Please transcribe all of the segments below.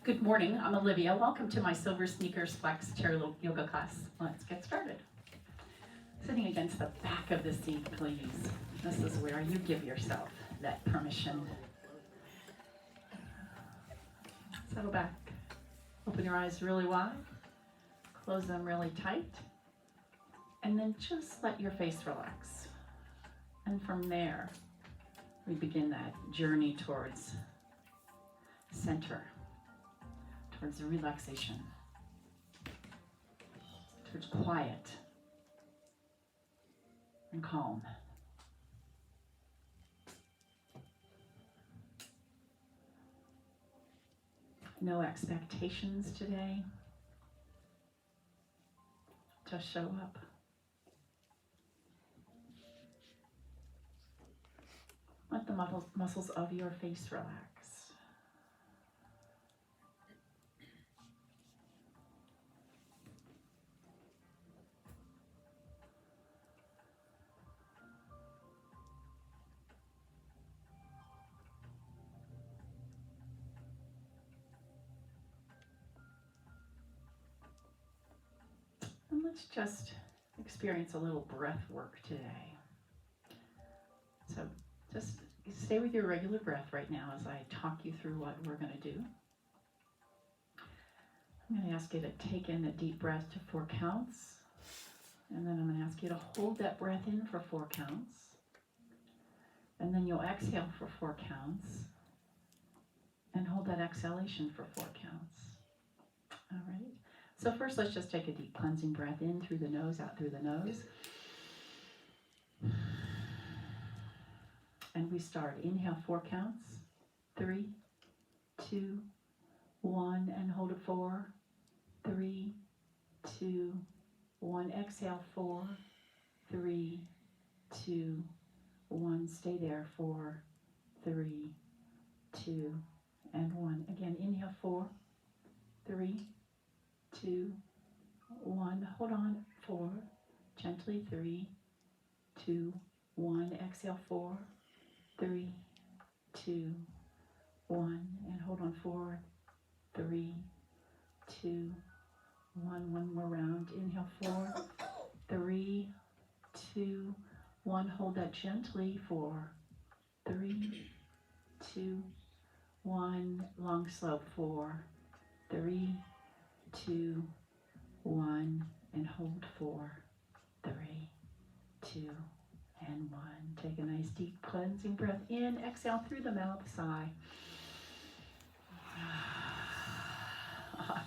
Good morning, I'm Olivia. Welcome to my SilverSneakers Flex Chair Yoga class. Let's get started. Sitting against the back of the seat, please. This is where you give yourself that permission. Settle back. Open your eyes really wide. Close them really tight. And then just let your face relax. And from there, we begin that journey towards center. Towards relaxation, towards quiet and calm. No expectations today. Just show up. Let the muscles of your face relax. And let's just experience a little breath work today. So just stay with your regular breath right now as I talk you through what we're going to do. I'm going to ask you to take in a deep breath to 4 counts. And then I'm going to ask you to hold that breath in for 4 counts. And then you'll exhale for 4 counts. And hold that exhalation for 4 counts. All right. So first, let's just take a deep cleansing breath in through the nose, out through the nose. And we start. Inhale 4 counts. 3, 2, 1, and hold it 4. 3, 2, 1. Exhale 4, 3, 2, 1. Stay there. 4, 3, 2, and 1. Again, inhale 4, 3, 2, 1. Hold on. 4. Gently. 3, 2, 1. Exhale 4, 3, 2, 1. And hold on. 4, 3, 2, 1. One more round. Inhale 4, 3, 2, 1. Hold that gently. 4, 3, 2, 1. Long slow. 4, 3, 2, 1, and hold 4, 3, 2, and 1. Take a nice deep cleansing breath in. Exhale through the mouth. Sigh. All right.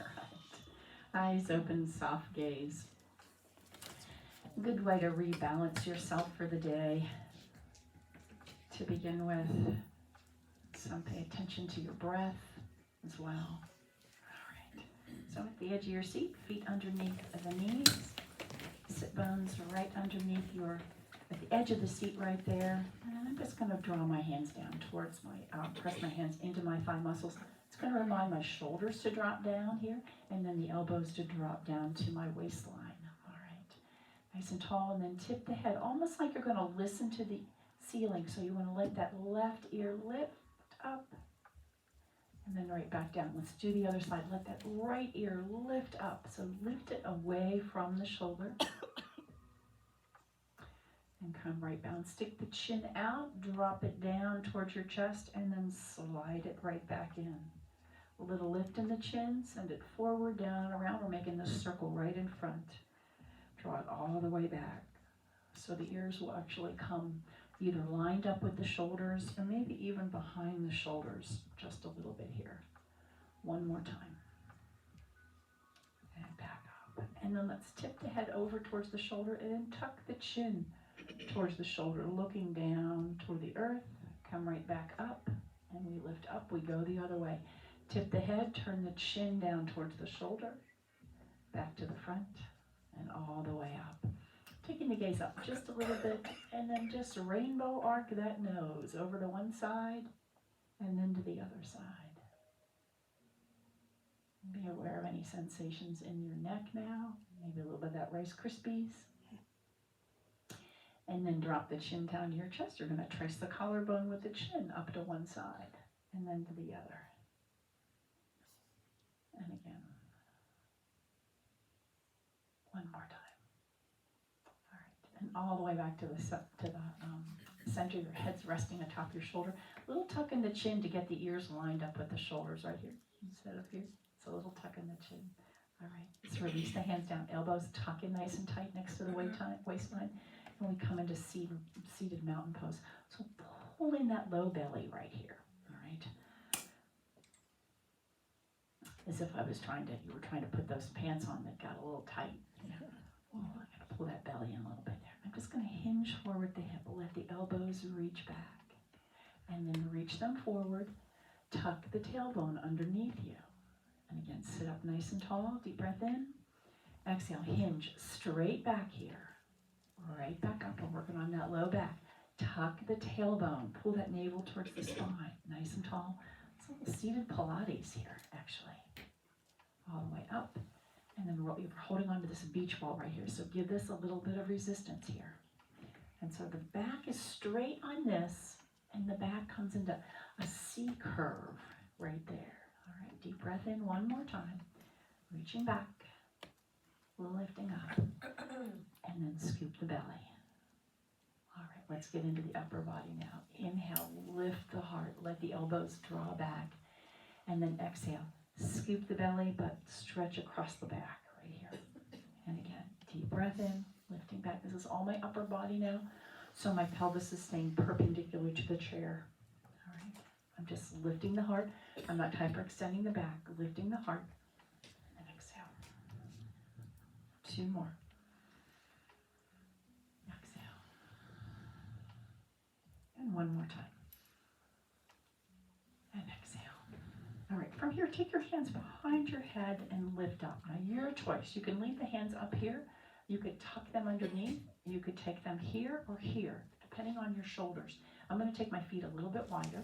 Eyes open, soft gaze. Good way to rebalance yourself for the day. To begin with, pay attention to your breath as well. So at the edge of your seat, feet underneath the knees, sit bones right underneath at the edge of the seat right there. And I'm just going to draw my hands down towards press my hands into my thigh muscles. It's going to remind my shoulders to drop down here, and then the elbows to drop down to my waistline. All right, nice and tall, and then tip the head, almost like you're going to listen to the ceiling. So you want to let that left ear lift up. And then right back down. Let's do the other side. Let that right ear lift up. So lift it away from the shoulder. And come right down. Stick the chin out. Drop it down towards your chest. And then slide it right back in. A little lift in the chin. Send it forward, down, and around. We're making this circle right in front. Draw it all the way back. So the ears will actually come either lined up with the shoulders or maybe even behind the shoulders, just a little bit here. One more time. And back up. And then let's tip the head over towards the shoulder and then tuck the chin towards the shoulder, looking down toward the earth. Come right back up and we lift up. We go the other way. Tip the head, turn the chin down towards the shoulder, back to the front, and all the way up. Taking the gaze up just a little bit, and then just rainbow arc that nose over to one side, and then to the other side. Be aware of any sensations in your neck now, maybe a little bit of that Rice Krispies. And then drop the chin down to your chest. You're going to trace the collarbone with the chin up to one side, and then to the other. And again. One more time. All right. And all the way back to the center. Your head's resting atop your shoulder. A little tuck in the chin to get the ears lined up with the shoulders right here instead of here. It's a little tuck in the chin. All right. Let's release the hands down. Elbows tuck in nice and tight next to the waistline. And we come into seated mountain pose. So pull in that low belly right here. All right. As if you were trying to put those pants on that got a little tight. Yeah. Oh, I gotta pull that belly in a little bit there. I'm just gonna hinge forward the hip. Let the elbows reach back. And then reach them forward. Tuck the tailbone underneath you. And again, sit up nice and tall. Deep breath in. Exhale, hinge straight back here. Right back up. We're working on that low back. Tuck the tailbone. Pull that navel towards the spine. Nice and tall. It's a little seated Pilates here, actually. All the way up. And then you're holding onto this beach ball right here. So give this a little bit of resistance here. And so the back is straight on this. And the back comes into a C curve right there. All right, deep breath in one more time. Reaching back. Lifting up. And then scoop the belly. All right, let's get into the upper body now. Inhale, lift the heart. Let the elbows draw back. And then exhale. Scoop the belly, but stretch across the back right here. And again, deep breath in, lifting back. This is all my upper body now. So my pelvis is staying perpendicular to the chair. All right. I'm just lifting the heart. I'm not hyperextending the back. Lifting the heart. And exhale. 2 more. Exhale. And 1 more time. And exhale. All right, from here, take your hands behind your head and lift up. Now, your choice. You can leave the hands up here. You could tuck them underneath. You could take them here or here, depending on your shoulders. I'm going to take my feet a little bit wider,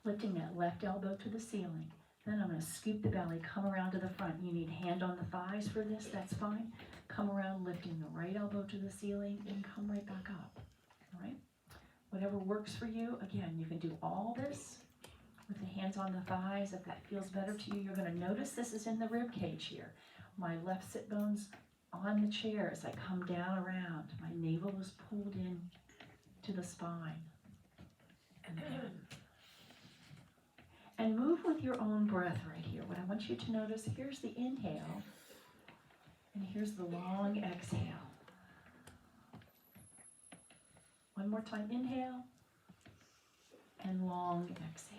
lifting that left elbow to the ceiling. Then I'm going to scoop the belly, come around to the front. You need hand on the thighs for this, that's fine. Come around, lifting the right elbow to the ceiling, and come right back up. All right? Whatever works for you. Again, you can do all this with the hands on the thighs. If that feels better to you, you're going to notice this is in the rib cage here. My left sit bone's on the chair as I come down around. My navel is pulled in to the spine. And move with your own breath right here. What I want you to notice, here's the inhale, and here's the long exhale. One more time, inhale, and long exhale.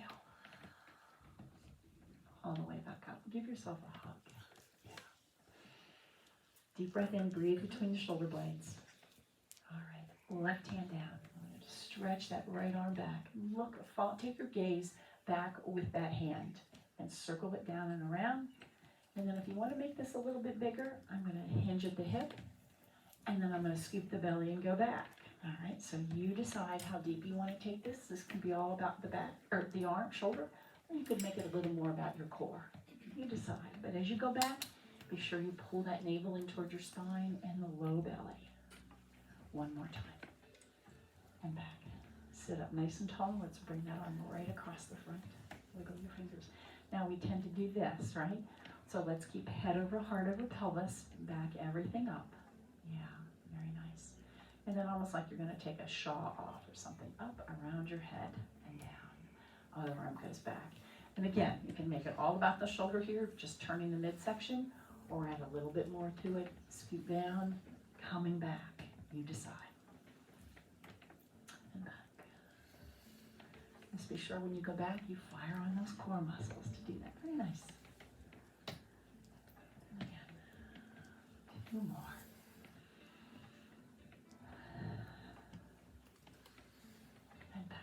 All the way back up. Give yourself a hug. Yeah. Deep breath in, breathe between the shoulder blades. All right, left hand down. I'm going to stretch that right arm back. Take your gaze back with that hand and circle it down and around. And then if you want to make this a little bit bigger, I'm going to hinge at the hip, and then I'm going to scoop the belly and go back. All right, so you decide how deep you want to take this. This can be all about the back, or the arm, shoulder, or you could make it a little more about your core. You decide. But as you go back, be sure you pull that navel in toward your spine and the low belly. One more time. And back. Sit up nice and tall. Let's bring that arm right across the front. Wiggle your fingers. Now we tend to do this, right? So let's keep head over heart over pelvis. Back everything up. Yeah, very nice. And then almost like you're going to take a shawl off or something. Up around your head and down. Other arm goes back. And again, you can make it all about the shoulder here, just turning the midsection, or add a little bit more to it. Scoot down, coming back. You decide. And back. Just be sure when you go back, you fire on those core muscles to do that. Very nice. And again, 2 more. And back.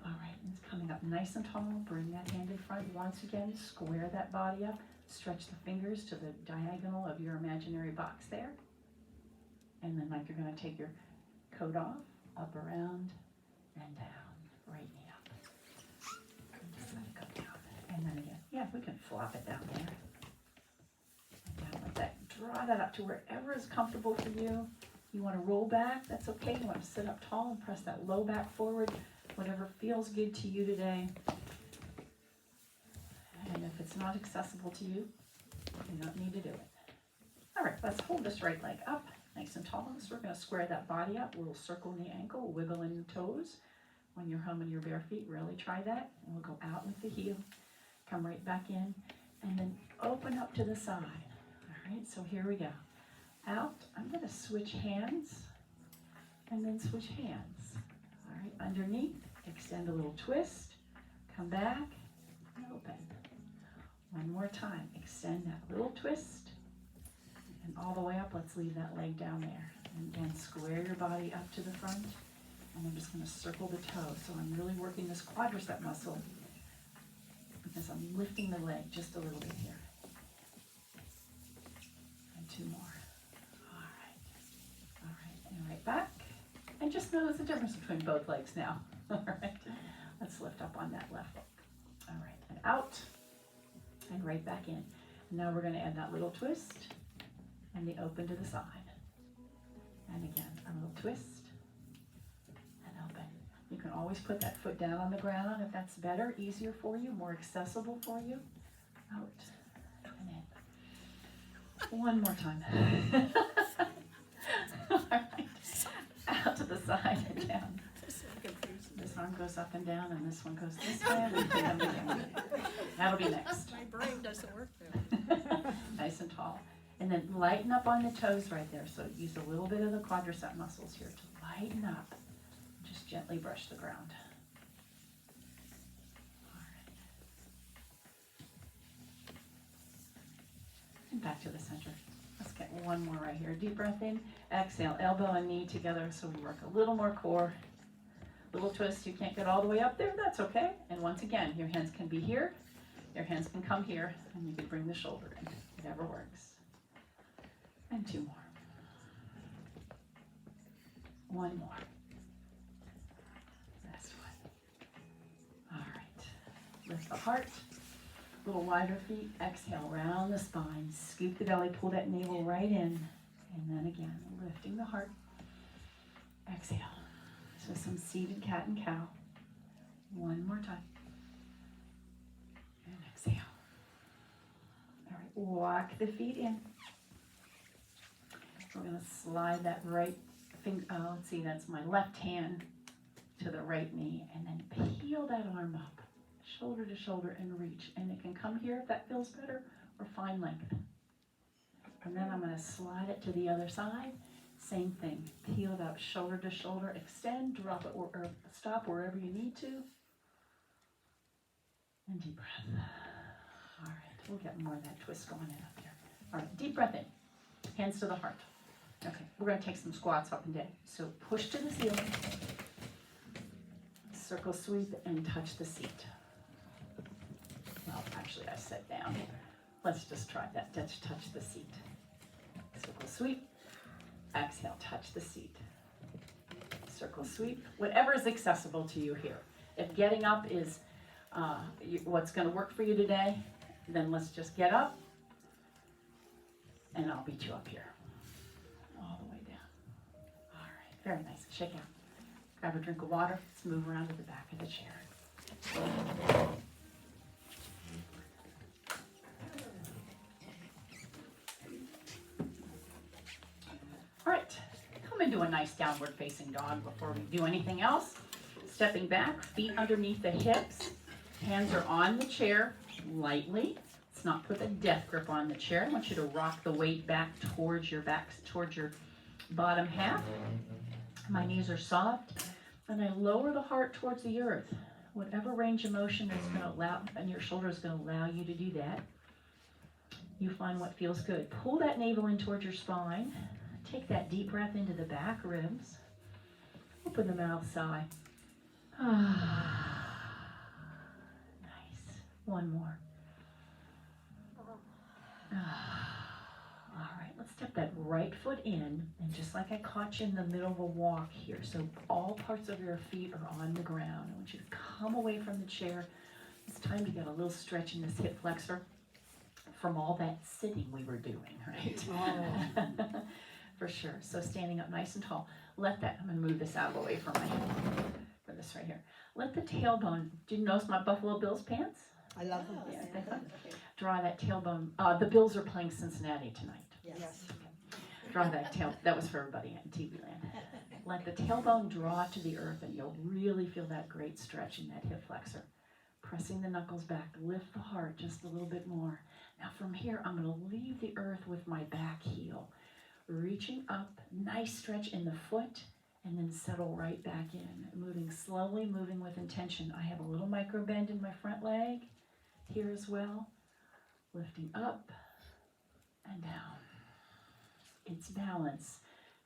All right, and it's coming up nice and tall. Bring that hand in front. Once again, square that body up. Stretch the fingers to the diagonal of your imaginary box there. And then like you're going to take your coat off, up around, and down. Right knee up. And just let it go down. And then again, yeah, we can flop it down there. And down like that. Draw that up to wherever is comfortable for you. You want to roll back, that's okay. You want to sit up tall and press that low back forward. Whatever feels good to you today. And if it's it's not accessible to you, you don't need to do it. All right, let's hold this right leg up, nice and tall. So we're going to square that body up. We'll circle in the ankle, wiggle in the toes. When you're home in your bare feet, really try that. And we'll go out with the heel, come right back in, and then open up to the side. All right, so here we go. Out, I'm going to switch hands, and then switch hands. All right, underneath, extend a little twist, come back, and open. One more time, extend that little twist, and all the way up, let's leave that leg down there. And again, square your body up to the front. And I'm just going to circle the toe. So I'm really working this quadricep muscle because I'm lifting the leg just a little bit here. And two more. All right. All right. And right back. And just notice the difference between both legs now. All right. Let's lift up on that left leg. All right. And out. And right back in. And now we're going to add that little twist. And the open to the side. And again, a little twist. You can always put that foot down on the ground if that's better, easier for you, more accessible for you. Out and in. One more time. All right. Out to the side and down. This arm goes up and down, and this one goes this way. And we put them together. That'll be next. My brain doesn't work there. Nice and tall. And then lighten up on the toes right there. So use a little bit of the quadricep muscles here to lighten up. Just gently brush the ground. All right. And back to the center. Let's get one more right here. Deep breath in. Exhale. Elbow and knee together so we work a little more core. Little twist. You can't get all the way up there. That's okay. And once again, your hands can be here. Your hands can come here. And you can bring the shoulder in. Whatever works. And two more. One more. Lift the heart, a little wider feet, exhale, round the spine, scoop the belly, pull that navel right in, and then again, lifting the heart, exhale. So some seated cat and cow, one more time, and exhale. All right, walk the feet in. We're going to slide that right finger, let's see, that's my left hand to the right knee, and then peel that arm up. Shoulder to shoulder and reach. And it can come here if that feels better, or find length. And then I'm going to slide it to the other side. Same thing. Peel it up, shoulder to shoulder, extend, drop it, or stop wherever you need to. And deep breath. All right, we'll get more of that twist going in up here. All right, deep breath in. Hands to the heart. Okay, we're going to take some squats up and down. So push to the ceiling. Circle sweep and touch the seat. Well, actually, I sat down. Let's just try that. Touch the seat. Circle sweep. Exhale, touch the seat. Circle sweep. Whatever is accessible to you here. If getting up is what's going to work for you today, then let's just get up, and I'll beat you up here. All the way down. All right, very nice. Shake out. Grab a drink of water. Let's move around to the back of the chair. All right, come into a nice downward facing dog before we do anything else. Stepping back, feet underneath the hips. Hands are on the chair lightly. Let's not put a death grip on the chair. I want you to rock the weight back, towards your bottom half. My knees are soft. And I lower the heart towards the earth. Whatever range of motion is going to allow, and your shoulder is going to allow you to do that. You find what feels good. Pull that navel in towards your spine. Take that deep breath into the back ribs. Open the mouth, sigh. Nice. One more. All right, let's step that right foot in, and just like I caught you in the middle of a walk here, so all parts of your feet are on the ground. I want you to come away from the chair. It's time to get a little stretch in this hip flexor from all that sitting we were doing, right? Oh. For sure. So standing up nice and tall. Let that, I'm going to move this out of the way for this right here. Let the tailbone, do you notice my Buffalo Bills pants? I love them. Yeah, they're fun. draw that tailbone. The Bills are playing Cincinnati tonight. Yes. Draw that tail. That was for everybody in TV land. Let the tailbone draw to the earth, and you'll really feel that great stretch in that hip flexor. Pressing the knuckles back, lift the heart just a little bit more. Now from here, I'm going to leave the earth with my back heel. Reaching up, nice stretch in the foot, and then settle right back in. Moving slowly, moving with intention. I have a little micro bend in my front leg here as well. Lifting up and down. It's balance.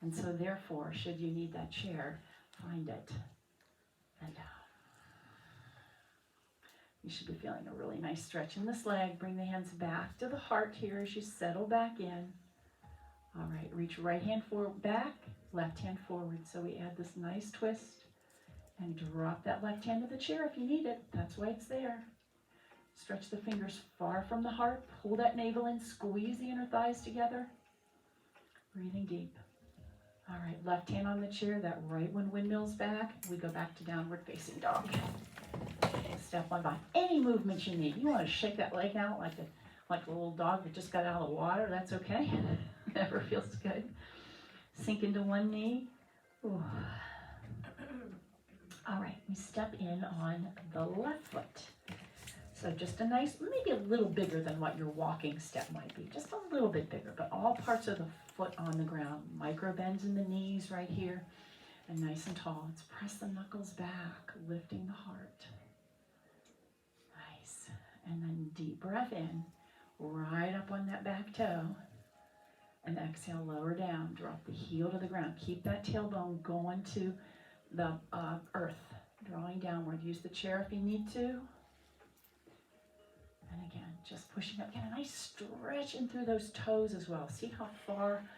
And so therefore, should you need that chair, find it and down. You should be feeling a really nice stretch in this leg. Bring the hands back to the heart here as you settle back in. All right, reach right hand forward, back, left hand forward. So we add this nice twist and drop that left hand to the chair if you need it. That's why it's there. Stretch the fingers far from the heart. Pull that navel in, squeeze the inner thighs together. Breathing deep. All right, left hand on the chair, that right one windmills back. We go back to downward facing dog. Step one by. Any movement you need. You want to shake that leg out like a little dog that just got out of the water, that's okay. Never feels good. Sink into one knee. Ooh. All right, we step in on the left foot. So just a nice, maybe a little bigger than what your walking step might be. Just a little bit bigger, but all parts of the foot on the ground. Micro bends in the knees right here. And nice and tall. Let's press the knuckles back, lifting the heart. Nice. And then deep breath in, right up on that back toe. And exhale, lower down. Drop the heel to the ground. Keep that tailbone going to the earth. Drawing downward. Use the chair if you need to. And again, just pushing up. Get a nice stretch in through those toes as well. See how far,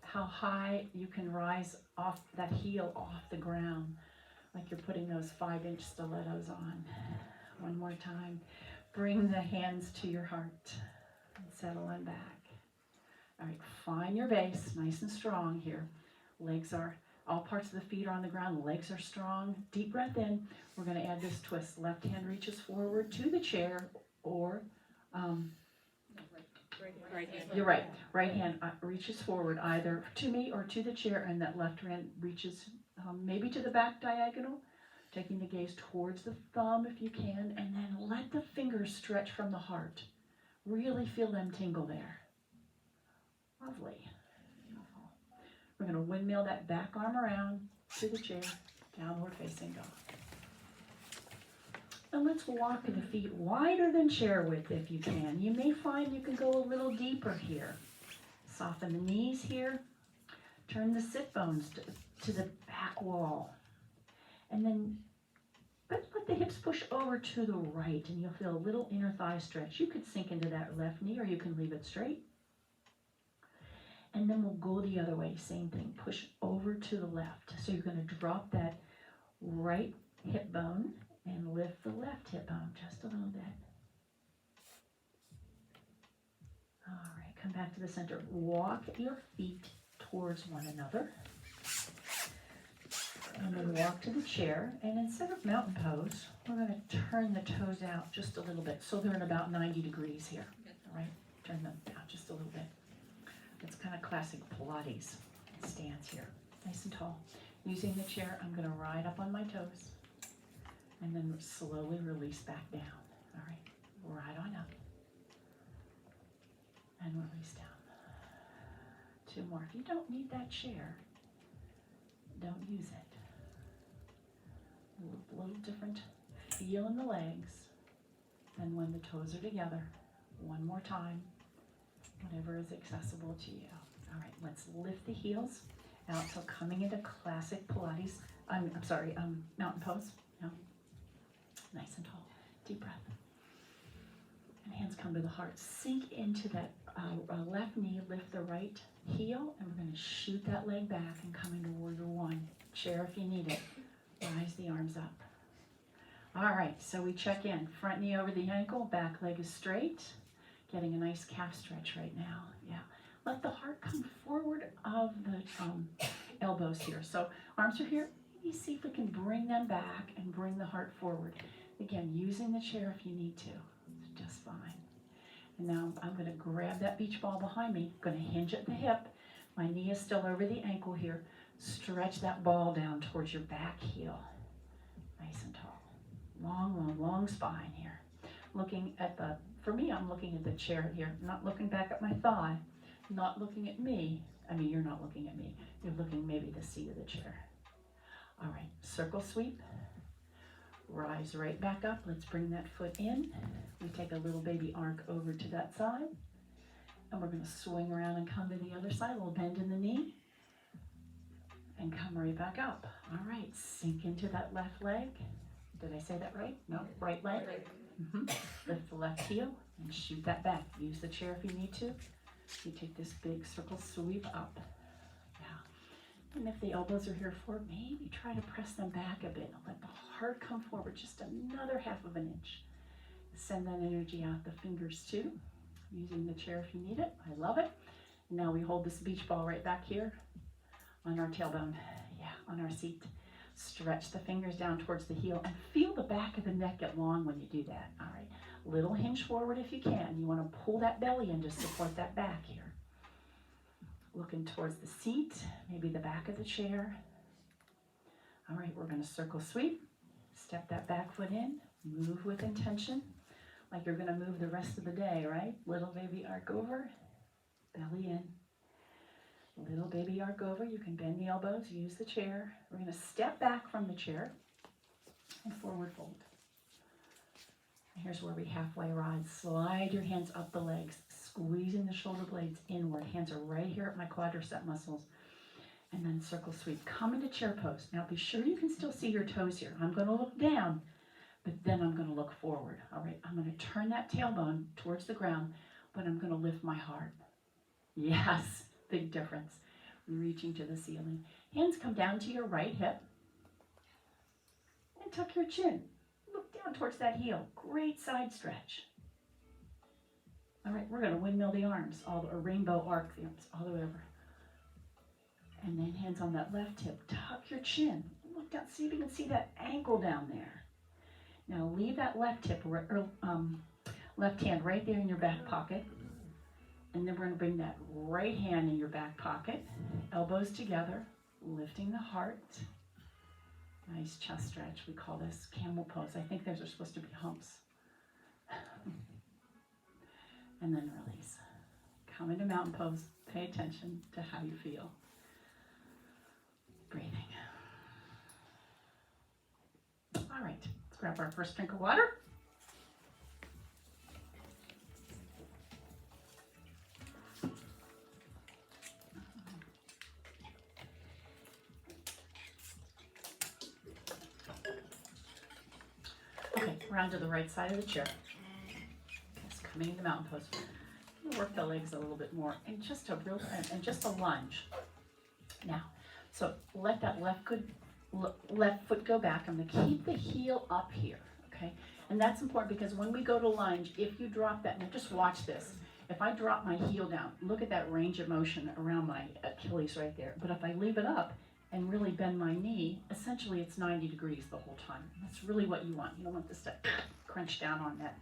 how high you can rise off that heel off the ground. Like you're putting those 5-inch stilettos on. One more time. Bring the hands to your heart. And settle on back. All right, find your base, nice and strong here. Legs are, all parts of the feet are on the ground. Legs are strong. Deep breath in. We're going to add this twist. Left hand reaches forward to the chair. Or, Right hand. you're right. Right hand reaches forward either to me or to the chair, and that left hand reaches maybe to the back diagonal, taking the gaze towards the thumb if you can, and then let the fingers stretch from the heart. Really feel them tingle there. Lovely. Beautiful. We're going to windmill that back arm around to the chair, downward facing dog. And let's walk the feet wider than chair width if you can. You may find you can go a little deeper here. Soften the knees here. Turn the sit bones to the back wall. And then let the hips push over to the right, and you'll feel a little inner thigh stretch. You could sink into that left knee, or you can leave it straight. And then we'll go the other way. Same thing. Push over to the left. So you're going to drop that right hip bone and lift the left hip bone just a little bit. All right, come back to the center. Walk your feet towards one another. And then walk to the chair. And instead of mountain pose, we're going to turn the toes out just a little bit. So they're in about 90 degrees here. All right, turn them out just a little bit. It's kind of classic Pilates stance here. Nice and tall. Using the chair, I'm going to ride up on my toes. And then slowly release back down. All right, right on up. And release down. 2 more. If you don't need that chair, don't use it. A little different feel in the legs than when the toes are together. 1 more time. Whatever is accessible to you. All right, let's lift the heels out. So coming into classic Pilates, mountain pose. No. Nice and tall. Deep breath. And hands come to the heart. Sink into that left knee. Lift the right heel. And we're going to shoot that leg back and come into warrior 1. Chair if you need it. Rise the arms up. All right, so we check in. Front knee over the ankle. Back leg is straight. Getting a nice calf stretch right now. Yeah. Let the heart come forward of the elbows here. So arms are here. Maybe see if we can bring them back and bring the heart forward. Again, using the chair if you need to. It's just fine. And now I'm going to grab that beach ball behind me, going to hinge at the hip. My knee is still over the ankle here. Stretch that ball down towards your back heel. Nice and tall. Long, long, long spine here. Looking at the, for me, I'm looking at the chair here, not looking back at my thigh, not looking at me. I mean, you're not looking at me. You're looking maybe the seat of the chair. All right, circle sweep. Rise right back up. Let's bring that foot in. We take a little baby arc over to that side. And we're going to swing around and come to the other side. We'll bend in the knee. And come right back up. All right, sink into that left leg. Did I say that right? No, right leg. Lift the left heel and shoot that back. Use the chair if you need to. You take this big circle sweep up. Yeah. And if the elbows are here for it, maybe try to press them back a bit. Let the heart come forward just another half of an inch. Send that energy out the fingers too. Using the chair if you need it. I love it. Now we hold this beach ball right back here on our tailbone. Yeah, on our seat. Stretch the fingers down towards the heel and feel the back of the neck get long when you do that. All right. Little hinge forward if you can. You want to pull that belly in to support that back here. Looking towards the seat, maybe the back of the chair. All right, we're going to circle sweep. Step that back foot in. Move with intention, like you're going to move the rest of the day, right? Little baby arc over, belly in. Little baby arc over. You can bend the elbows, use the chair. We're going to step back from the chair and forward fold. Here's where we halfway rise. Slide your hands up the legs, squeezing the shoulder blades inward. Hands are right here at my quadricep muscles. And then circle sweep. Come into chair pose. Now be sure you can still see your toes here. I'm going to look down, but then I'm going to look forward. All right, I'm going to turn that tailbone towards the ground, but I'm going to lift my heart. Yes, big difference. Reaching to the ceiling. Hands come down to your right hip. And tuck your chin. Look down towards that heel. Great side stretch. All right, we're going to windmill the arms, or rainbow arc the arms all the way over. And then hands on that left hip. Tuck your chin. Look down, see if you can see that ankle down there. Now leave that left hip, left hand right there in your back pocket. And then we're going to bring that right hand in your back pocket. Elbows together, lifting the heart. Nice chest stretch. We call this camel pose. I think those are supposed to be humps. And then release. Come into mountain pose. Pay attention to how you feel. Breathing. All right, let's grab our first drink of water. Okay, around to the right side of the chair. Just coming into mountain pose. We'll work the legs a little bit more, and just a lunge. Now, so let that left foot go back. I'm going to keep the heel up here, okay? And that's important because when we go to lunge, if you drop that, now just watch this. If I drop my heel down, look at that range of motion around my Achilles right there. But if I leave it up and really bend my knee, essentially it's 90 degrees the whole time. That's really what you want. You don't want this to crunch down on that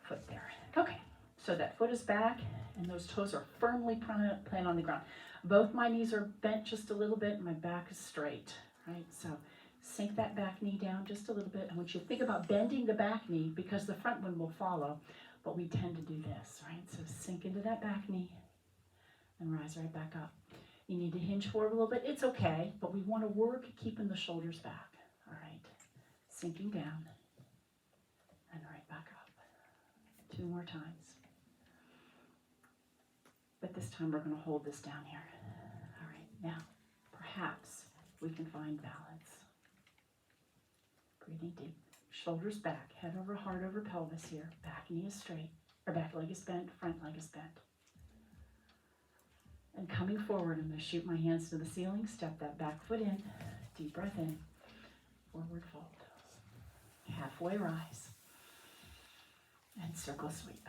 foot there. Okay, so that foot is back and those toes are firmly planted on the ground. Both my knees are bent just a little bit and my back is straight, right? So sink that back knee down just a little bit. I want you to think about bending the back knee because the front one will follow, but we tend to do this, right? So sink into that back knee and rise right back up. You need to hinge forward a little bit. It's okay, but we want to work keeping the shoulders back, all right? Sinking down and right back up. 2 more times. But this time we're going to hold this down here. All right, now perhaps we can find balance. Breathing deep. Shoulders back, head over heart over pelvis here. Back knee is straight, or back leg is bent, front leg is bent. And coming forward, I'm going to shoot my hands to the ceiling, step that back foot in, deep breath in, forward fold. Halfway rise, and circle sweep.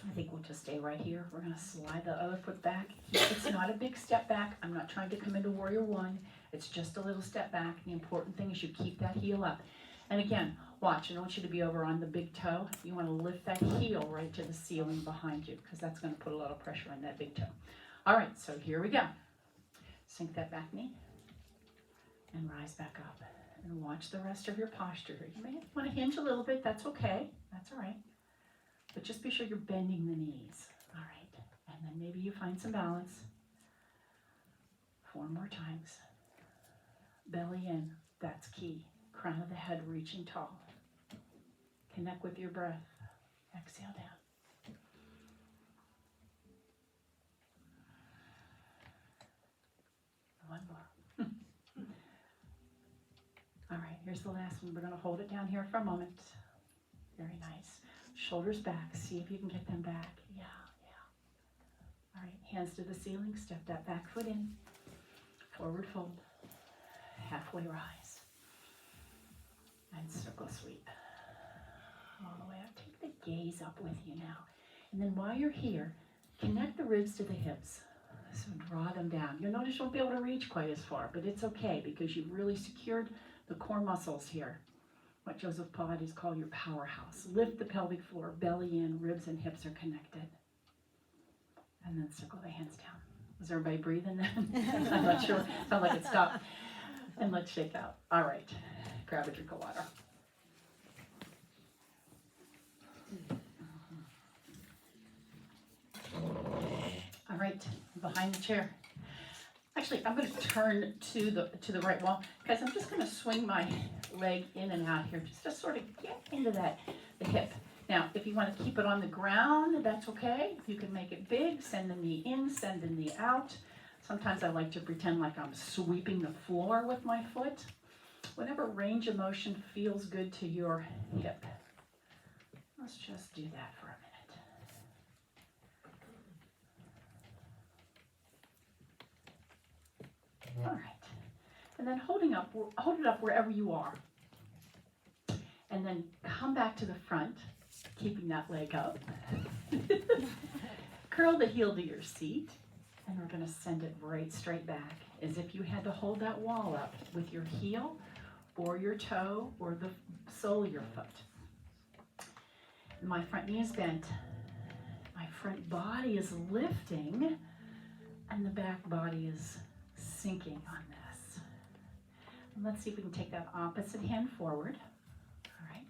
I think we'll just stay right here. We're going to slide the other foot back. It's not a big step back. I'm not trying to come into warrior one. It's just a little step back. The important thing is you keep that heel up. And again, Watch, I don't want you to be over on the big toe. You want to lift that heel right to the ceiling behind you because that's going to put a lot of pressure on that big toe. All right, so here we go. Sink that back knee and rise back up. And watch the rest of your posture. You may want to hinge a little bit. That's okay. That's all right. But just be sure you're bending the knees. All right. And then maybe you find some balance. 4 more times. Belly in. That's key. Crown of the head reaching tall. Connect with your breath. Exhale down. One more. All right, here's the last one. We're going to hold it down here for a moment. Very nice. Shoulders back. See if you can get them back. Yeah, yeah. All right, hands to the ceiling. Step that back foot in. Forward fold. Halfway rise. And circle sweep. All the way up. Take the gaze up with you now. And then while you're here, connect the ribs to the hips. So draw them down. You'll notice you won't be able to reach quite as far, but it's okay because you've really secured the core muscles here. What Joseph Pilates called your powerhouse. Lift the pelvic floor, belly in, ribs and hips are connected. And then circle the hands down. Is everybody breathing then? I'm not sure. Sounds like it stopped. And let's shake out. All right. Grab a drink of water. All right, behind the chair. Actually, I'm going to turn to the right wall because I'm just going to swing my leg in and out here just to sort of get into the hip. Now, if you want to keep it on the ground, that's okay. You can make it big, send the knee in, send the knee out. Sometimes I like to pretend like I'm sweeping the floor with my foot. Whatever range of motion feels good to your hip. Let's just do that for a minute. All right, and then hold it up wherever you are. And then come back to the front, keeping that leg up. Curl the heel to your seat, and we're gonna send it right straight back, as if you had to hold that wall up with your heel or your toe or the sole of your foot. My front knee is bent. My front body is lifting, and the back body is sinking on this. And let's see if we can take that opposite hand forward. All right.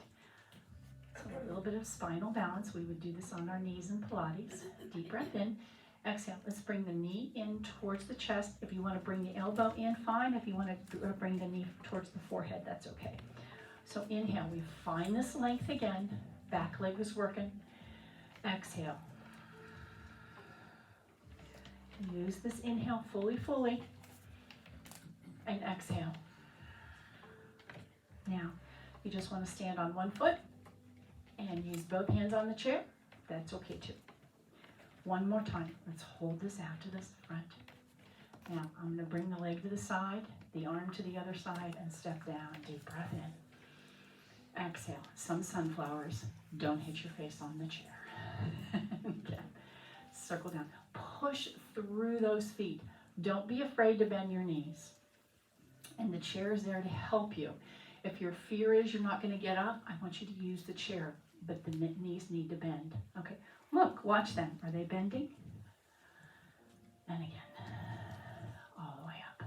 So a little bit of spinal balance. We would do this on our knees in Pilates. Deep breath in. Exhale. Let's bring the knee in towards the chest. If you want to bring the elbow in, fine. If you want to bring the knee towards the forehead, that's okay. So inhale. We find this length again. Back leg is working. Exhale. Use this inhale fully. And exhale. Now, you just want to stand on one foot and use both hands on the chair. That's okay too. One more time. Let's hold this out to the front. Now, I'm going to bring the leg to the side, the arm to the other side, and step down. Deep breath in. Exhale. Some sunflowers. Don't hit your face on the chair. Okay. Circle down. Push through those feet. Don't be afraid to bend your knees. And the chair is there to help you. If your fear is you're not going to get up, I want you to use the chair, but the knees need to bend. Okay, look, watch them. Are they bending? And again, all the way up.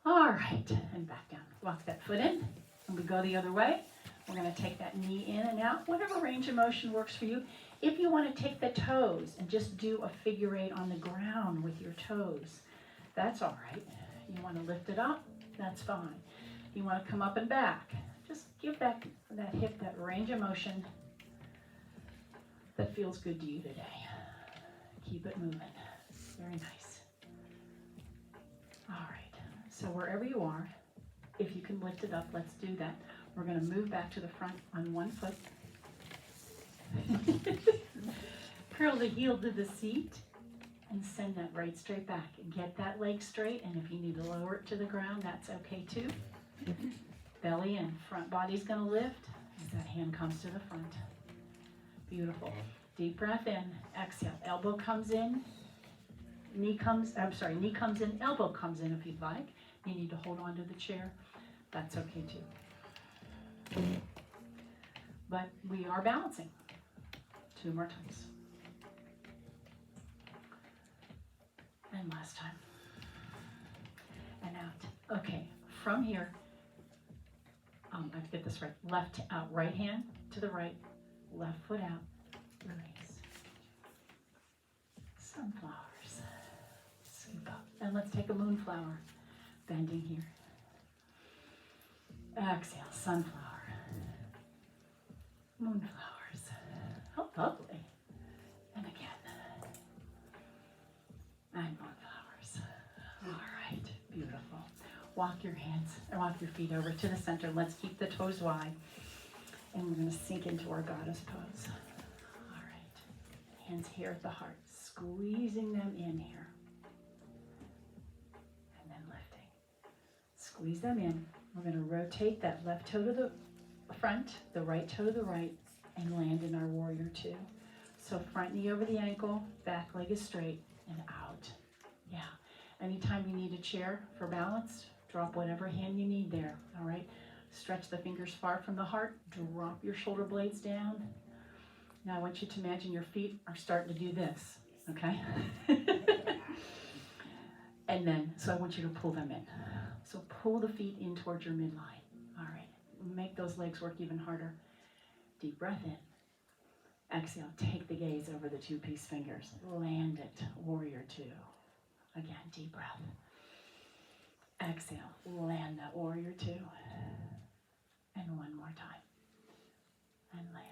All right, and back down. Walk that foot in, and we go the other way. We're going to take that knee in and out, whatever range of motion works for you. If you want to take the toes and just do a figure 8 on the ground with your toes, that's all right. You want to lift it up, that's fine. You want to come up and back, just give that hip that range of motion that feels good to you today. Keep it moving. Very nice. All right, so wherever you are, if you can lift it up, let's do that. We're going to move back to the front on one foot. Curl the heel to the seat and send that right straight back. Get that leg straight, and if you need to lower it to the ground, that's okay too. Belly in. Front body's going to lift as that hand comes to the front. Beautiful. Deep breath in. Exhale. Elbow comes in. Knee comes in. Elbow comes in if you'd like. You need to hold on to the chair. That's okay too. but we are balancing. 2 more times. And last time. And out. Okay, from here, I have to get this right. Left out, right hand to the right, left foot out, release. Sunflowers. Scoop up. And let's take a moonflower. Bending here. Exhale, sunflower. Moonflowers. How lovely. And again. And moonflowers. All right, beautiful. Walk your hands, or walk your feet over to the center. Let's keep the toes wide. And we're going to sink into our goddess pose. All right. Hands here at the heart. Squeezing them in here. And then lifting. Squeeze them in. We're going to rotate that left toe to the front, the right toe to the right, and land in our warrior 2. So front knee over the ankle, back leg is straight, and out. Yeah. Anytime you need a chair for balance, drop whatever hand you need there, all right? Stretch the fingers far from the heart, drop your shoulder blades down. Now I want you to imagine your feet are starting to do this, okay? And then, so I want you to pull them in. So pull the feet in towards your midline. All right, make those legs work even harder. Deep breath in. Exhale, take the gaze over the 2-piece fingers. Land it, warrior 2. Again, deep breath. Exhale, land that warrior 2. And one more time. And land.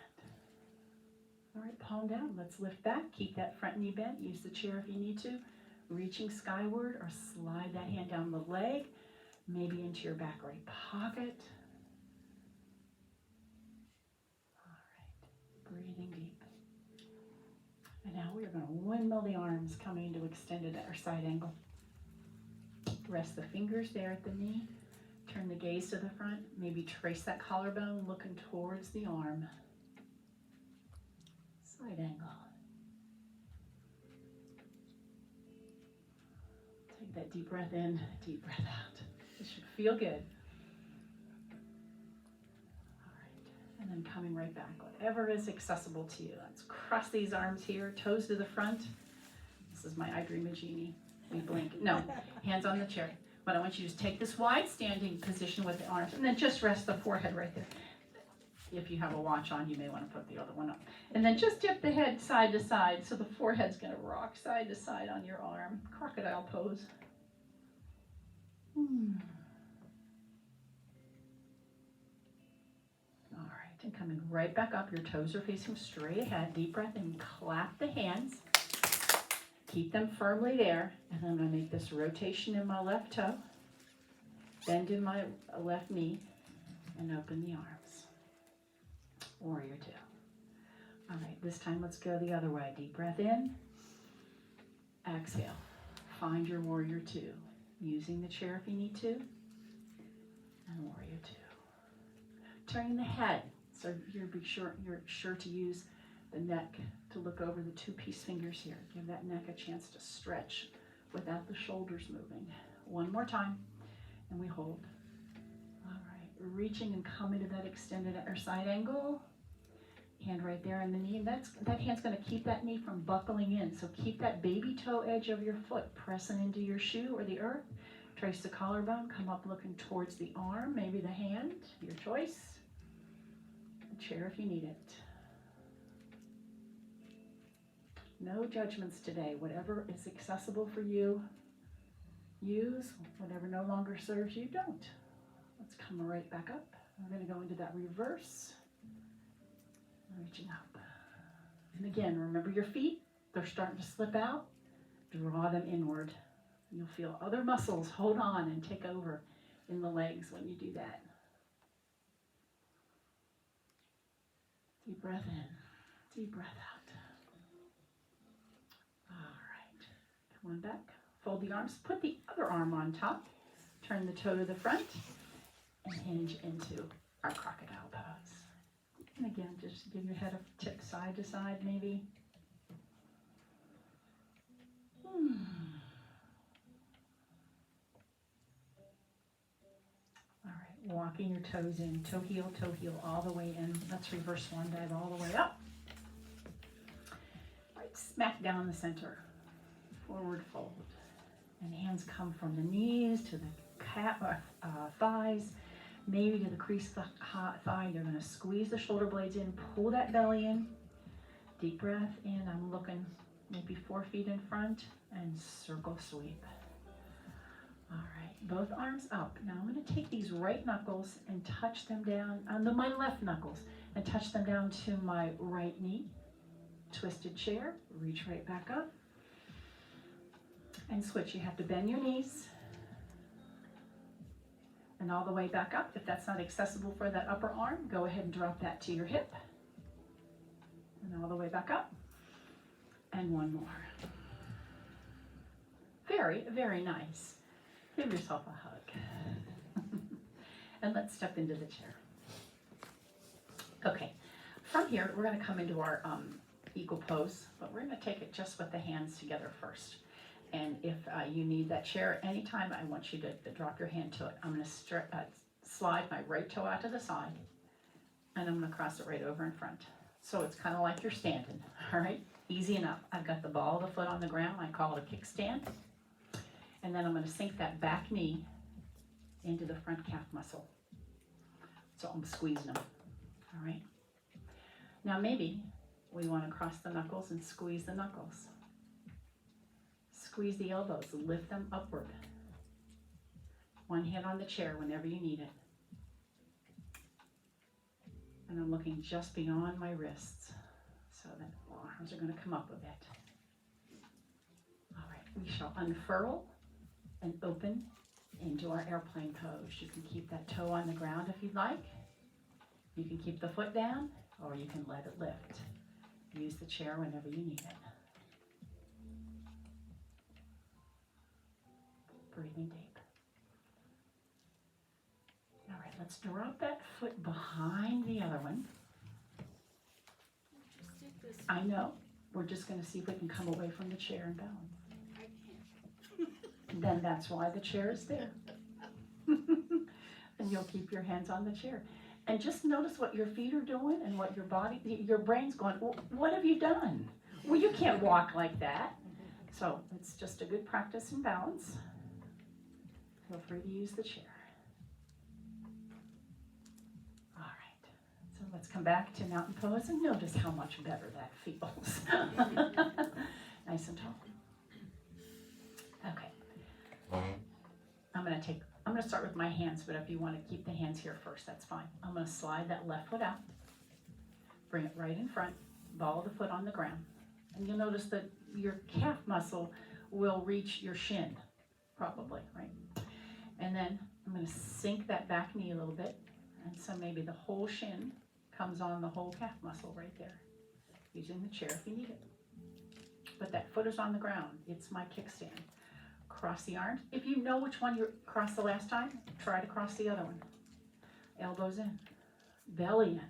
All right, palm down. Let's lift back. Keep that front knee bent. Use the chair if you need to. Reaching skyward, or slide that hand down the leg, maybe into your back right pocket. All right, breathing deep. And now we're going to windmill the arms, coming into extended or side angle. Rest the fingers there at the knee. Turn the gaze to the front. Maybe trace that collarbone, looking towards the arm. Side angle. Take that deep breath in, deep breath out. It should feel good. All right, and then coming right back, whatever is accessible to you. Let's cross these arms here, toes to the front. This is my I Dream a Genie. We blink. No, hands on the chair. But I want you to just take this wide standing position with the arms, and then just rest the forehead right there. If you have a watch on, you may want to put the other one up. And then just dip the head side to side, so the forehead's going to rock side to side on your arm. Crocodile pose. All right, and coming right back up. Your toes are facing straight ahead. Deep breath in. Clap the hands. Keep them firmly there. And I'm going to make this rotation in my left toe. Bend in my left knee. And open the arms. Warrior 2. All right, this time let's go the other way. Deep breath in. Exhale. Find your warrior 2. Using the chair if you need to. And warrior 2. Turning the head. So you're sure to use the neck to look over the 2-piece fingers here. Give that neck a chance to stretch without the shoulders moving. One more time. And we hold. All right, reaching and coming to that extended or side angle. Hand right there on the knee. That hand's going to keep that knee from buckling in. So keep that baby toe edge of your foot pressing into your shoe or the earth. Trace the collarbone. Come up looking towards the arm, maybe the hand, your choice. A chair if you need it. No judgments today. Whatever is accessible for you, use. Whatever no longer serves you, don't. Let's come right back up. We're going to go into that reverse. Reaching up. And again, remember your feet. They're starting to slip out. Draw them inward. You'll feel other muscles hold on and take over in the legs when you do that. Deep breath in. Deep breath out. All right. Come on back. Fold the arms. Put the other arm on top. Turn the toe to the front. And hinge into our crocodile pose. And again, just give your head a tip side to side, maybe. All right, walking your toes in, toe heel, all the way in. Let's reverse swan dive all the way up. Right, smack down the center, forward fold. And hands come from the knees to the thighs, maybe to the creased thigh. You're gonna squeeze the shoulder blades in, pull that belly in. Deep breath in, I'm looking maybe 4 feet in front, and circle sweep. All right, both arms up. Now I'm gonna take these right knuckles and touch them down, onto my left knuckles, and touch them down to my right knee. Twisted chair, reach right back up. And switch, you have to bend your knees. And all the way back up. If that's not accessible for that upper arm, go ahead and drop that to your hip. And all the way back up. And one more. Very, very nice. Give yourself a hug. And let's step into the chair. Okay, from here, we're gonna come into our eagle pose, but we're gonna take it just with the hands together first. And if you need that chair anytime, I want you to drop your hand to it. I'm gonna slide my right toe out to the side, and I'm gonna cross it right over in front. So it's kind of like you're standing, all right? Easy enough. I've got the ball of the foot on the ground. I call it a kickstand. And then I'm gonna sink that back knee into the front calf muscle. So I'm squeezing them, all right? Now maybe we wanna cross the knuckles and squeeze the knuckles. Squeeze the elbows, lift them upward. One hand on the chair whenever you need it. And I'm looking just beyond my wrists so that my arms are going to come up a bit. All right, we shall unfurl and open into our airplane pose. You can keep that toe on the ground if you'd like. You can keep the foot down, or you can let it lift. Use the chair whenever you need it. Breathing deep. All right, let's drop that foot behind the other one. I know. We're just going to see if we can come away from the chair and balance. I can't. Then that's why the chair is there. And you'll keep your hands on the chair. And just notice what your feet are doing and what your brain's going, well, what have you done? Well, you can't walk like that. So it's just a good practice in balance. Feel free to use the chair. All right, so let's come back to mountain pose and notice how much better that feels. Nice and tall. Okay. I'm gonna start with my hands, but if you want to keep the hands here first, that's fine. I'm gonna slide that left foot out, bring it right in front, ball of the foot on the ground. And you'll notice that your calf muscle will reach your shin, probably, right? And then I'm going to sink that back knee a little bit. And so maybe the whole shin comes on the whole calf muscle right there. Using the chair if you need it. But that foot is on the ground. It's my kickstand. Cross the arms. If you know which one you crossed the last time, try to cross the other one. Elbows in. Belly in.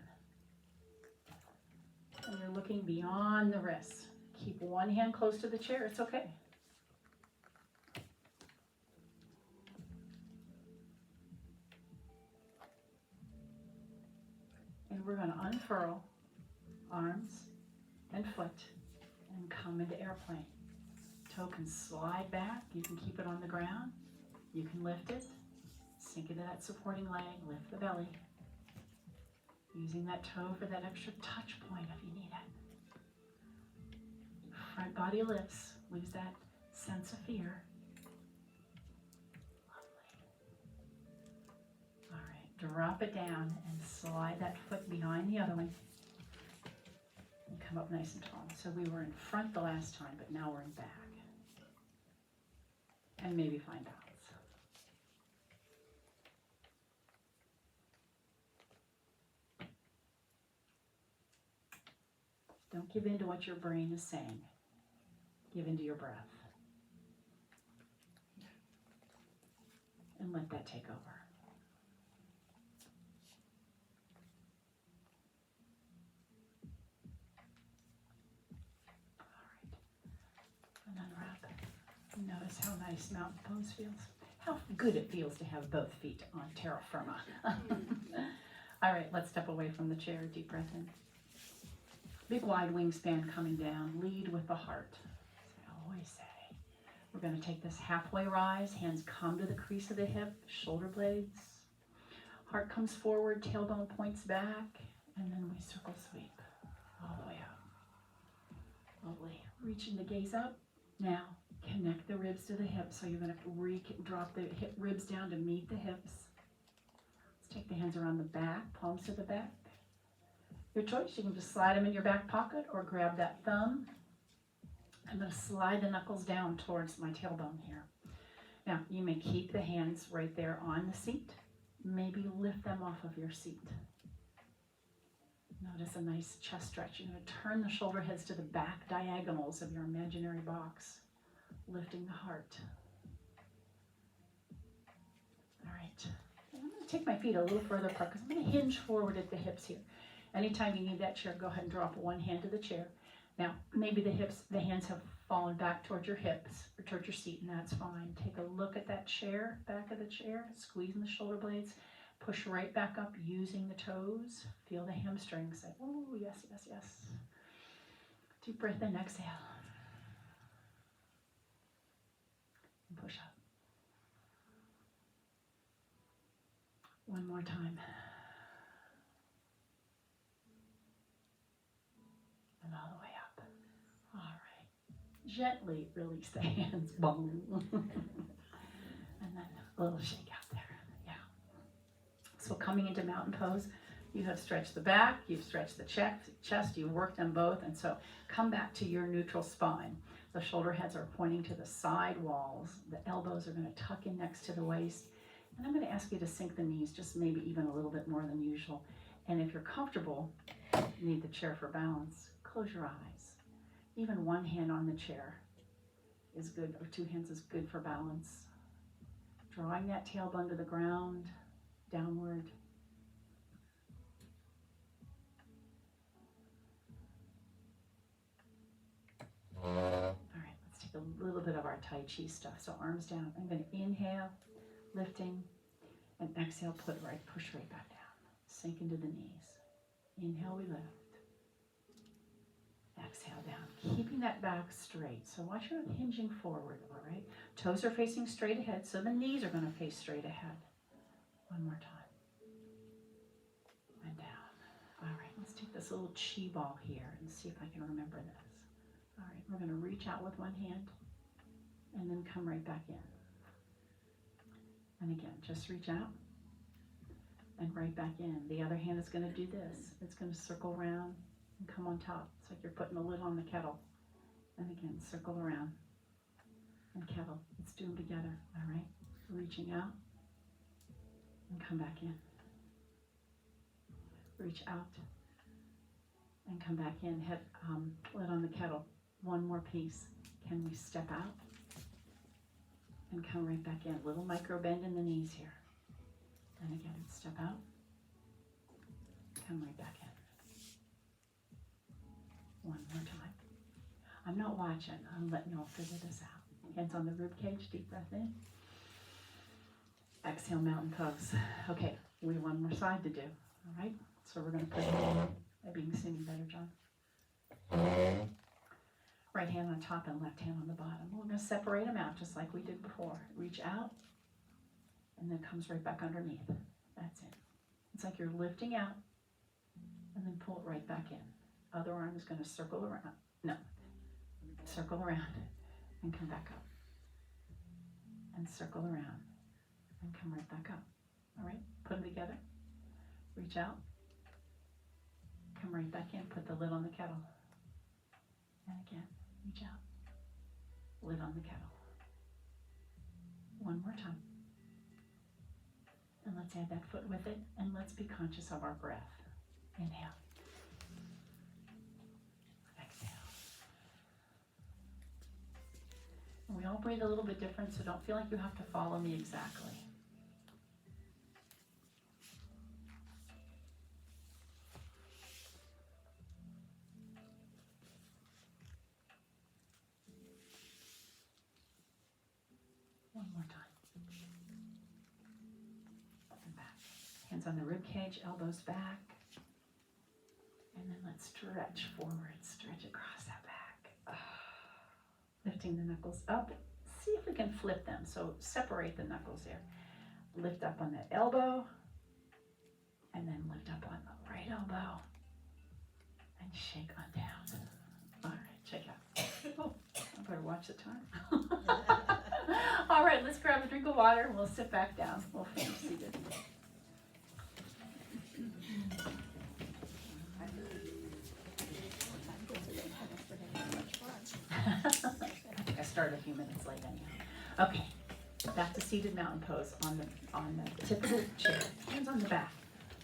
And you're looking beyond the wrists. Keep one hand close to the chair. It's okay. And we're going to unfurl arms and foot and come into airplane. Toe can slide back. You can keep it on the ground. You can lift it. Sink into that supporting leg. Lift the belly. Using that toe for that extra touch point if you need it. Front body lifts. Lose that sense of fear. Drop it down and slide that foot behind the other one. And come up nice and tall. So we were in front the last time, but now we're in back. And maybe find balance. Don't give in to what your brain is saying. Give into your breath. And let that take over. Notice how nice mountain pose feels. how good it feels to have both feet on terra firma. All right, let's step away from the chair. Deep breath in. Big wide wingspan coming down. Lead with the heart. As I always say, we're going to take this halfway rise. Hands come to the crease of the hip, shoulder blades. Heart comes forward, tailbone points back, and then we circle sweep all the way up. Lovely. Reaching the gaze up. Now, connect the ribs to the hips. So you're going to drop the hip ribs down to meet the hips. Let's take the hands around the back, palms to the back. Your choice, you can just slide them in your back pocket or grab that thumb. I'm going to slide the knuckles down towards my tailbone here. Now, you may keep the hands right there on the seat. Maybe lift them off of your seat. Notice a nice chest stretch. You're going to turn the shoulder heads to the back diagonals of your imaginary box, lifting the heart. All right. I'm going to take my feet a little further apart because I'm going to hinge forward at the hips here. Anytime you need that chair, go ahead and drop one hand to the chair. Now, maybe the hands have fallen back towards your hips or towards your seat, and that's fine. Take a look at that chair, back of the chair, squeezing the shoulder blades. Push right back up using the toes. Feel the hamstrings. Say, oh, yes, yes, yes. Deep breath in, exhale. And push up. One more time. And all the way up. All right. Gently release the hands. Boom. And then a little shake out there. Yeah. So coming into mountain pose, you have stretched the back, you've stretched the chest, you've worked them both, and so come back to your neutral spine. The shoulder heads are pointing to the side walls. The elbows are going to tuck in next to the waist. And I'm going to ask you to sink the knees just maybe even a little bit more than usual. And if you're comfortable, you need the chair for balance, close your eyes. Even one hand on the chair is good, or two hands is good for balance. Drawing that tailbone to the ground, downward. All right, let's take a little bit of our Tai Chi stuff. So arms down. I'm going to inhale, lifting, and exhale, push right back down. Sink into the knees. Inhale, we lift. Exhale down, keeping that back straight. So watch your hinging forward, all right? Toes are facing straight ahead, so the knees are going to face straight ahead. One more time. And down. All right, let's take this little chi ball here and see if I can remember this. All right, we're going to reach out with one hand and then come right back in. And again, just reach out and right back in. The other hand is going to do this. It's going to circle around and come on top. It's like you're putting a lid on the kettle. And again, circle around and kettle. Let's do them together, all right? Reaching out and come back in. Reach out and come back in. Head lid on the kettle. One more piece. Can we step out and come right back in? Little micro bend in the knees here. And again, step out. Come right back in. One more time. I'm not watching. I'm letting y'all figure this out. Hands on the rib cage. Deep breath in. Exhale, mountain pose. Okay, we have one more side to do. All right. So we're going to put maybe you can see me better, John. Right hand on top and left hand on the bottom. We're going to separate them out just like we did before. Reach out and then comes right back underneath. That's it. It's like you're lifting out and then pull it right back in. Other arm is going to circle around. No. Circle around and come back up. And circle around and come right back up. All right? Put them together. Reach out. Come right back in. Put the lid on the kettle. And again, reach out. Lid on the kettle. One more time. And let's add that foot with it. And let's be conscious of our breath. Inhale. Exhale. And we all breathe a little bit different, so don't feel like you have to follow me exactly. One more time. hands on the rib cage, elbows back. And then let's stretch forward, stretch across that back. Lifting the knuckles up. See if we can flip them. So separate the knuckles here. Lift up on that elbow. And then lift up on the right elbow. And shake on down. All right, check out. Oh, I better watch the time. All right, let's grab a drink of water and we'll sit back down. We'll finish seated. I think I started a few minutes late anyhow. Okay, back to seated mountain pose on the tip of the chair. Hands on the back,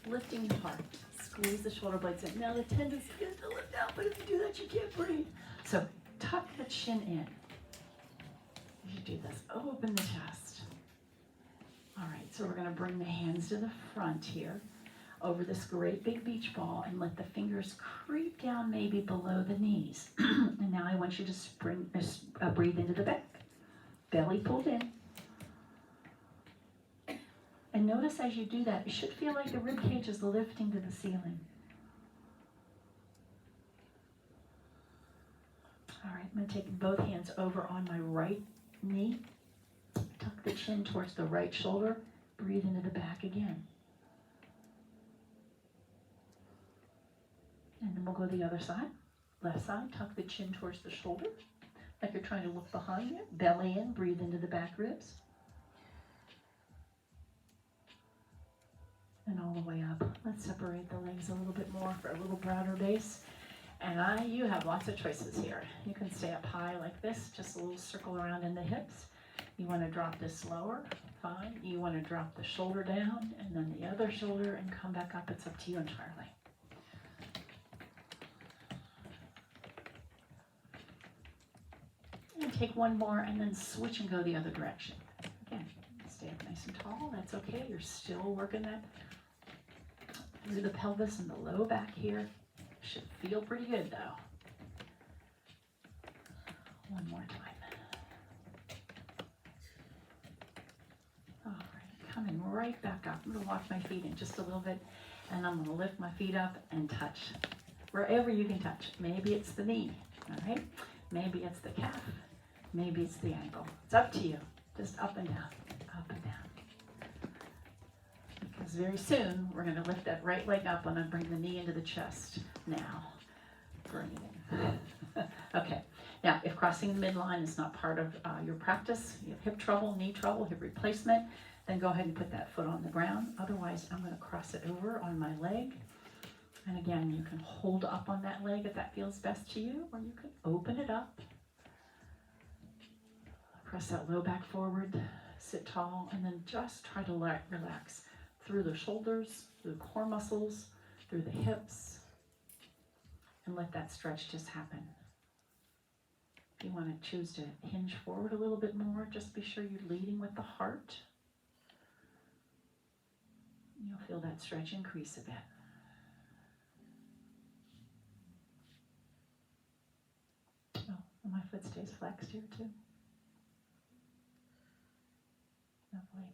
lifting the heart. Squeeze the shoulder blades in. Now the tendency is to lift out, but if you do that, you can't breathe. So tuck the chin in. You do this. Open the chest. All right, so we're going to bring the hands to the front here over this great big beach ball and let the fingers creep down maybe below the knees. And now I want you to breathe into the back. Belly pulled in. And notice as you do that, it should feel like the rib cage is lifting to the ceiling. All right, I'm going to take both hands over on my right knee. Tuck the chin towards the right shoulder. Breathe into the back again. And then we'll go the other side. Left side, tuck the chin towards the shoulder, like you're trying to look behind you. Belly in, breathe into the back ribs. And all the way up. Let's separate the legs a little bit more for a little broader base. And you have lots of choices here. You can stay up high like this, just a little circle around in the hips. You want to drop this lower, fine. You want to drop the shoulder down and then the other shoulder and come back up. It's up to you entirely. And take one more and then switch and go the other direction. Again, stay up nice and tall. That's okay. You're still working that through the pelvis and the low back here. Should feel pretty good though. One more time. All right, coming right back up. I'm going to walk my feet in just a little bit and I'm going to lift my feet up and touch wherever you can touch. Maybe it's the knee, all right? Maybe it's the calf. Maybe it's the ankle. It's up to you. Just up and down, up and down. Because very soon we're going to lift that right leg up and then bring the knee into the chest. Now, bring it in. Okay. Now, if crossing the midline is not part of your practice, you have hip trouble, knee trouble, hip replacement, then go ahead and put that foot on the ground. Otherwise, I'm going to cross it over on my leg. And again, you can hold up on that leg if that feels best to you, or you can open it up. Press that low back forward, sit tall, and then just try to relax through the shoulders, through the core muscles, through the hips, and let that stretch just happen. If you want to choose to hinge forward a little bit more, just be sure you're leading with the heart. You'll feel that stretch increase a bit. Oh, and my foot stays flexed here too. Lovely.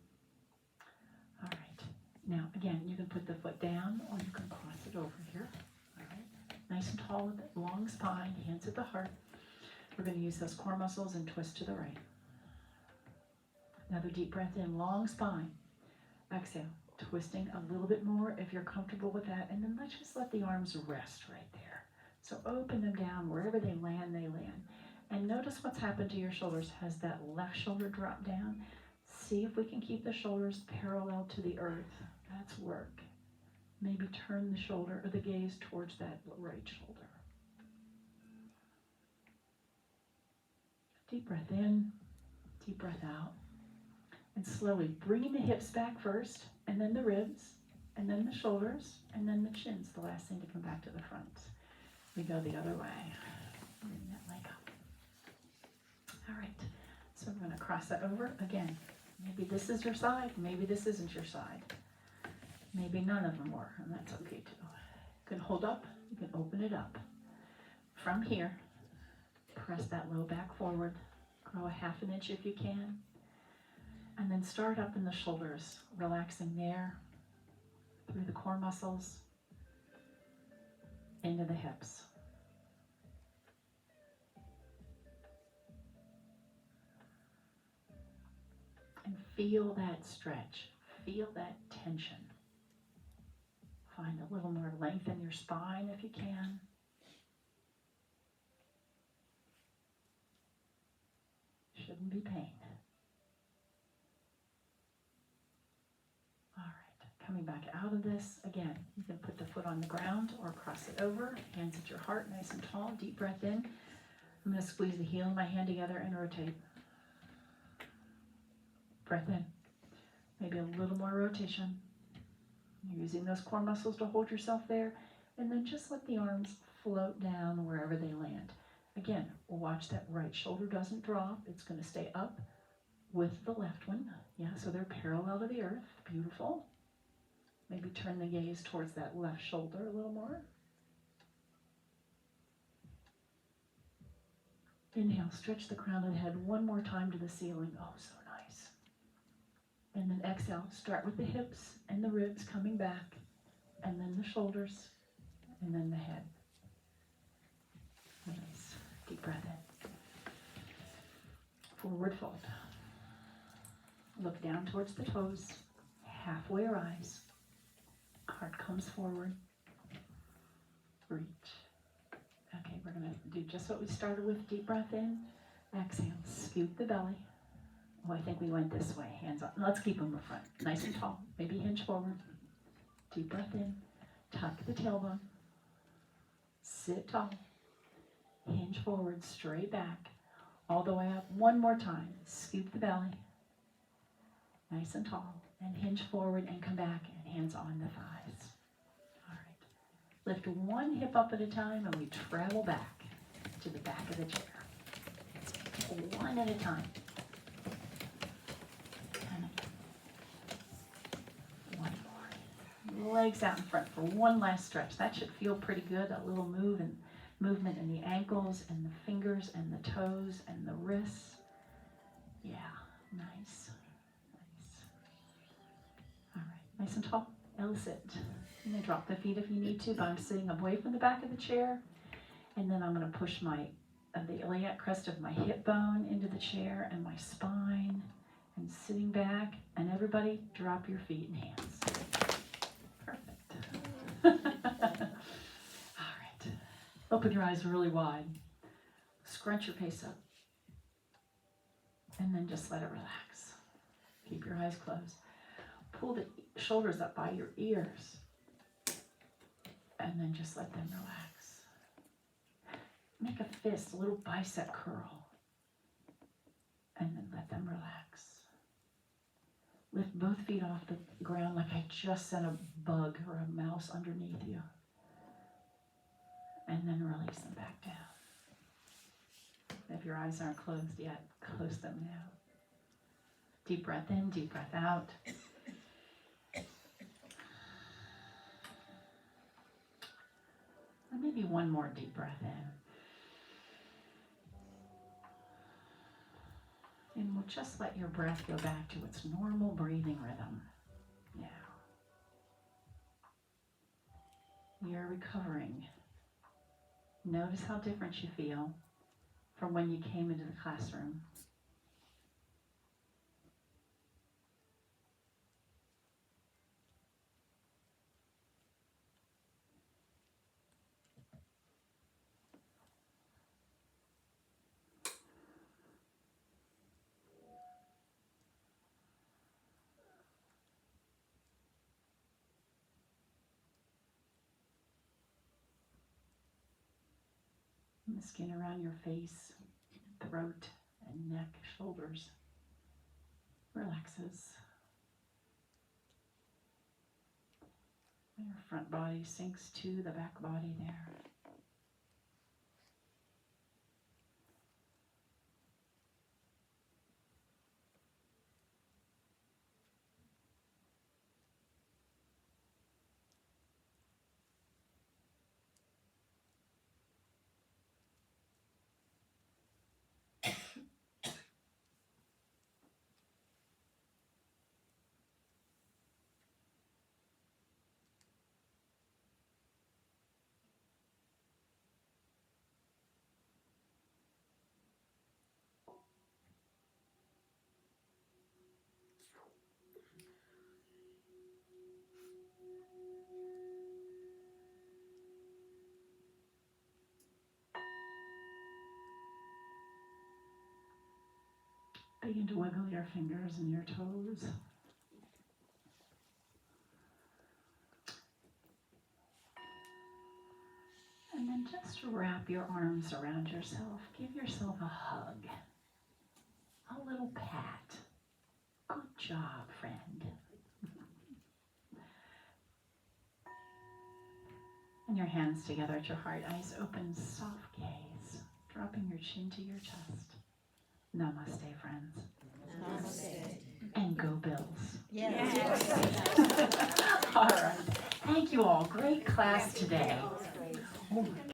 All right. Now, again, you can put the foot down or you can cross it over here. All right. Nice and tall with it, long spine, hands at the heart. We're going to use those core muscles and twist to the right. Another deep breath in, long spine. Exhale, twisting a little bit more if you're comfortable with that. And then let's just let the arms rest right there. So open them down. Wherever they land, they land. And notice what's happened to your shoulders. Has that left shoulder dropped down? See if we can keep the shoulders parallel to the earth. That's work. Maybe turn the shoulder or the gaze towards that right shoulder. Deep breath in, deep breath out. And slowly bringing the hips back first, and then the ribs, and then the shoulders, and then the chin's the last thing to come back to the front. We go the other way. Bring that leg up. All right, so we're going to cross that over again. Maybe this is your side, maybe this isn't your side. Maybe none of them were, and that's okay too. You can hold up, you can open it up. From here, press that low back forward, grow a ½ an inch if you can, and then start up in the shoulders, relaxing there, through the core muscles, into the hips. And feel that stretch. Feel that tension. Find a little more length in your spine if you can. Shouldn't be pain. All right, coming back out of this, again, you can put the foot on the ground or cross it over, hands at your heart, nice and tall, deep breath in. I'm going to squeeze the heel of my hand together and rotate. Breath in. Maybe a little more rotation. You're using those core muscles to hold yourself there, and then just let the arms float down wherever they land. Again, watch that right shoulder doesn't drop. It's going to stay up with the left one. Yeah, so they're parallel to the earth. Beautiful. Maybe turn the gaze towards that left shoulder a little more. Inhale, stretch the crown of the head one more time to the ceiling. Oh, so nice. And then exhale, start with the hips and the ribs coming back, and then the shoulders, and then the head. Nice. Deep breath in. Forward fold. Look down towards the toes. Halfway rise. Heart comes forward. Reach. Okay, we're going to do just what we started with. Deep breath in. Exhale. Scoop the belly. Oh, I think we went this way. Hands up. Let's keep them in front. Nice and tall. Maybe hinge forward. Deep breath in. Tuck the tailbone. Sit tall. Hinge forward, straight back. All the way up. One more time. Scoop the belly. Nice and tall. And hinge forward and come back and hands on the thighs. All right. Lift one hip up at a time and we travel back to the back of the chair. One at a time. One more. Legs out in front for one last stretch. That should feel pretty good. A little movement in the ankles and the fingers and the toes and the wrists. Yeah, nice. All right, nice and tall. L sit. You may drop the feet if you need to, but I'm sitting away from the back of the chair. And then I'm going to push the iliac crest of my hip bone into the chair and my spine. And sitting back. And everybody, drop your feet and hands. Perfect. All right. Open your eyes really wide. Scrunch your face up. And then just let it relax. Keep your eyes closed. Pull the shoulders up by your ears. And then just let them relax. Make a fist, a little bicep curl. And then let them relax. Lift both feet off the ground like I just sent a bug or a mouse underneath you. And then release them back down. If your eyes aren't closed yet, close them now. Deep breath in, deep breath out. And maybe one more deep breath in. And we'll just let your breath go back to its normal breathing rhythm. Now, you're recovering. Notice how different you feel from when you came into the classroom. And the skin around your face, throat, and neck, shoulders relaxes. Your front body sinks to the back body there. Begin to wiggle your fingers and your toes. And then just wrap your arms around yourself. Give yourself a hug. A little pat. Good job, friend. And your hands together at your heart, eyes open, soft gaze, dropping your chin to your chest. Namaste, friends. Namaste. And go Bills. Yes. All right. Thank you all. Great class today.